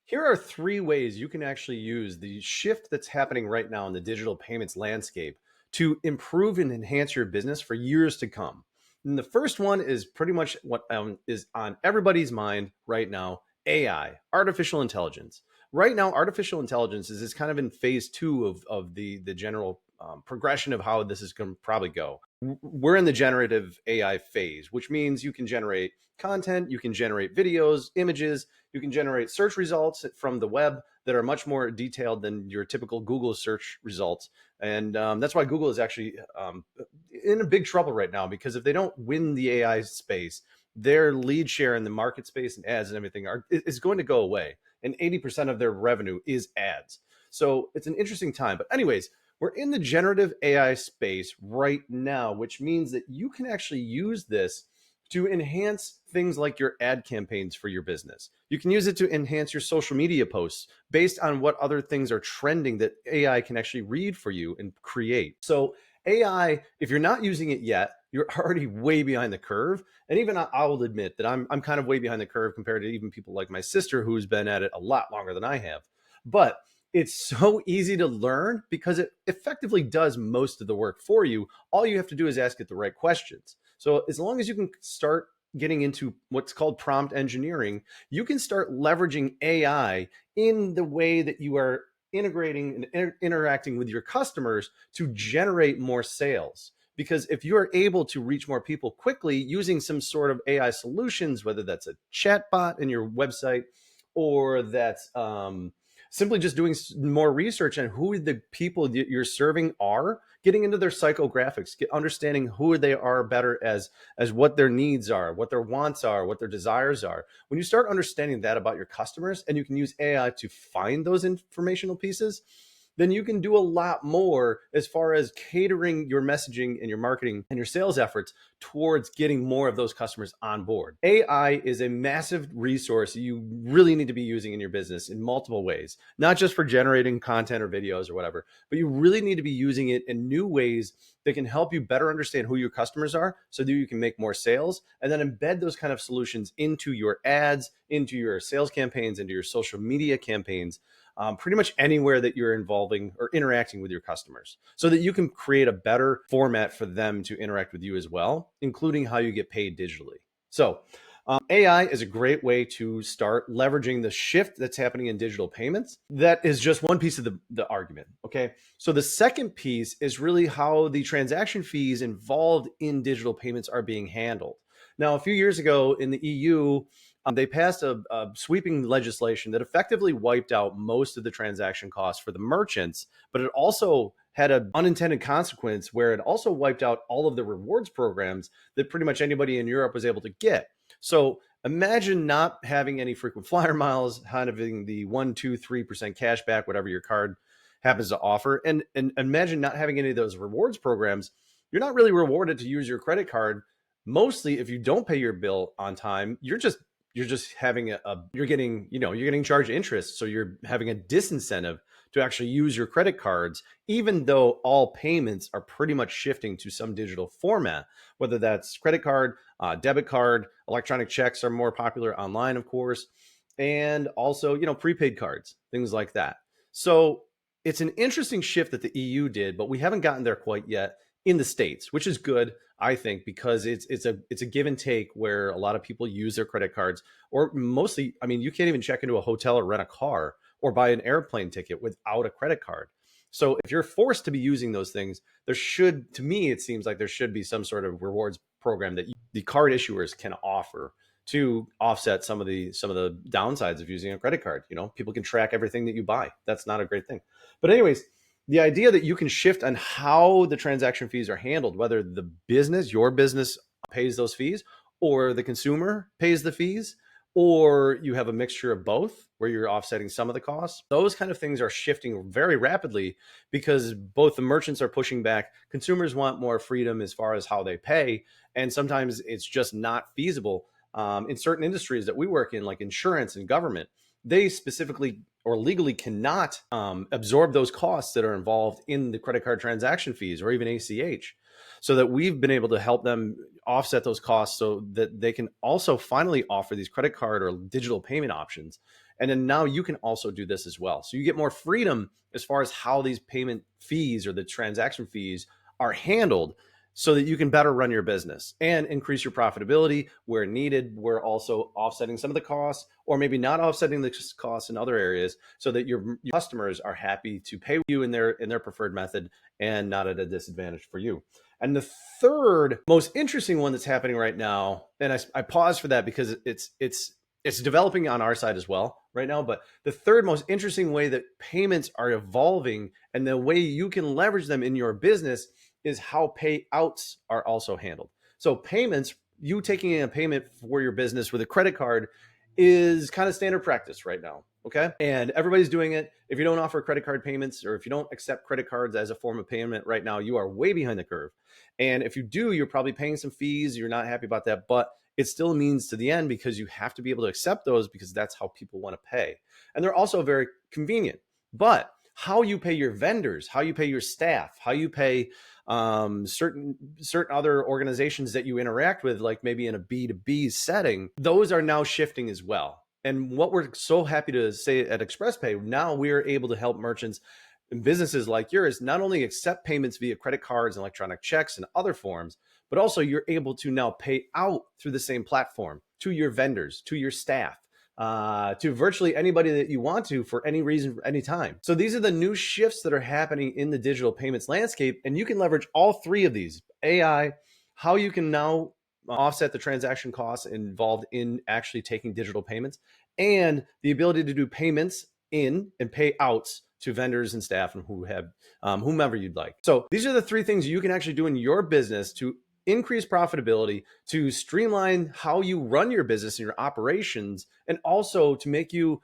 Here are three ways you can actually use the shift that's happening right now in the digital payments landscape to improve and enhance your business for years to come. And the first one is pretty much what is on everybody's mind right now: AI, artificial intelligence. Right now, artificial intelligence is kind of in phase two of the general progression of how this is going to probably go. We're in the generative AI phase, which means you can generate content, you can generate videos, images, you can generate search results from the web that are much more detailed than your typical Google search results. And that's why Google is actually in a big trouble right now, because if they don't win the AI space, their lead share in the market space and ads and everything is going to go away. And 80% of their revenue is ads. So it's an interesting time. But, anyways, we're in the generative AI space right now, which means that you can actually use this to enhance things like your ad campaigns for your business. You can use it to enhance your social media posts based on what other things are trending that AI can actually read for you and create. So AI, if you're not using it yet, you're already way behind the curve. And even I will admit that I'm kind of way behind the curve compared to even people like my sister, who's been at it a lot longer than I have. But it's so easy to learn because it effectively does most of the work for you. All you have to do is ask it the right questions. So as long as you can start getting into what's called prompt engineering, you can start leveraging AI in the way that you are integrating and interacting with your customers to generate more sales. Because if you are able to reach more people quickly using some sort of AI solutions, whether that's a chat bot in your website, or that's simply just doing more research on who the people that you're serving are, getting into their psychographics, understanding who they are better as what their needs are, what their wants are, what their desires are. When you start understanding that about your customers, and you can use AI to find those informational pieces, then you can do a lot more as far as catering your messaging and your marketing and your sales efforts towards getting more of those customers on board. AI is a massive resource you really need to be using in your business in multiple ways, not just for generating content or videos or whatever, but you really need to be using it in new ways that can help you better understand who your customers are so that you can make more sales, and then embed those kind of solutions into your ads, into your sales campaigns, into your social media campaigns, pretty much anywhere that you're involving or interacting with your customers, so that you can create a better format for them to interact with you as well, including how you get paid digitally. So AI is a great way to start leveraging the shift that's happening in digital payments. That is just one piece of the argument. Okay. So the second piece is really how the transaction fees involved in digital payments are being handled. Now, a few years ago in the EU, they passed a sweeping legislation that effectively wiped out most of the transaction costs for the merchants, but it also had an unintended consequence where it also wiped out all of the rewards programs that pretty much anybody in Europe was able to get. So imagine not having any frequent flyer miles, having the 1, 2, 3% cash back, whatever your card happens to offer. And imagine not having any of those rewards programs. You're not really rewarded to use your credit card. Mostly, if you don't pay your bill on time, you're just having you're getting, you're getting charged interest. So you're having a disincentive to actually use your credit cards, even though all payments are pretty much shifting to some digital format, whether that's credit card, debit card, electronic checks are more popular online, of course, and also, prepaid cards, things like that. So it's an interesting shift that the EU did, but we haven't gotten there quite yet in the States, which is good, I think, because it's a give and take where a lot of people use their credit cards, or mostly, I mean, you can't even check into a hotel or rent a car or buy an airplane ticket without a credit card. So if you're forced to be using those things, to me, it seems like there should be some sort of rewards program that the card issuers can offer to offset some of the downsides of using a credit card. People can track everything that you buy. That's not a great thing. But anyways, the idea that you can shift on how the transaction fees are handled, whether your business pays those fees, or the consumer pays the fees, or you have a mixture of both where you're offsetting some of the costs. Those kind of things are shifting very rapidly because both the merchants are pushing back. Consumers want more freedom as far as how they pay. And sometimes it's just not feasible. In certain industries that we work in, like insurance and government, they specifically or legally cannot absorb those costs that are involved in the credit card transaction fees or even ACH. So that we've been able to help them offset those costs so that they can also finally offer these credit card or digital payment options. And then now you can also do this as well. So you get more freedom as far as how these payment fees or the transaction fees are handled, so that you can better run your business and increase your profitability where needed. We're also offsetting some of the costs, or maybe not offsetting the costs in other areas, so that your customers are happy to pay you in their preferred method and not at a disadvantage for you. And the third most interesting one that's happening right now, and I pause for that because it's developing on our side as well right now. But the third most interesting way that payments are evolving and the way you can leverage them in your business is how payouts are also handled. So payments, you taking in a payment for your business with a credit card, is kind of standard practice right now. Okay. And everybody's doing it. If you don't offer credit card payments, or if you don't accept credit cards as a form of payment right now, you are way behind the curve. And if you do, you're probably paying some fees. You're not happy about that, but it still means to the end, because you have to be able to accept those, because that's how people want to pay. And they're also very convenient. But how you pay your vendors, how you pay your staff, how you pay certain other organizations that you interact with, like maybe in a B2B setting, those are now shifting as well. And what we're so happy to say at Xpress-pay, now we're able to help merchants and businesses like yours not only accept payments via credit cards and electronic checks and other forms, but also you're able to now pay out through the same platform to your vendors, to your staff, to virtually anybody that you want to, for any reason, for any time. So these are the new shifts that are happening in the digital payments landscape, and you can leverage all three of these: AI, how you can now offset the transaction costs involved in actually taking digital payments, and the ability to do payments in and payouts to vendors and staff and whomever you'd like. So these are the three things you can actually do in your business to increase profitability, to streamline how you run your business and your operations, and also to make you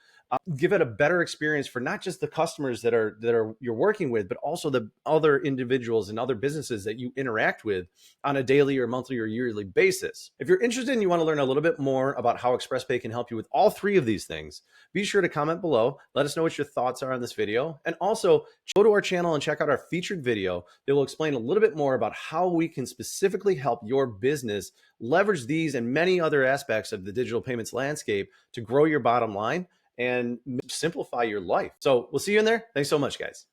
give it a better experience for not just the customers that are you're working with, but also the other individuals and other businesses that you interact with on a daily or monthly or yearly basis. If you're interested and you want to learn a little bit more about how Xpress-pay can help you with all three of these things, be sure to comment below. Let us know what your thoughts are on this video. And also go to our channel and check out our featured video that will explain a little bit more about how we can specifically help your business leverage these and many other aspects of the digital payments landscape to grow your bottom line and simplify your life. So we'll see you in there. Thanks so much, guys.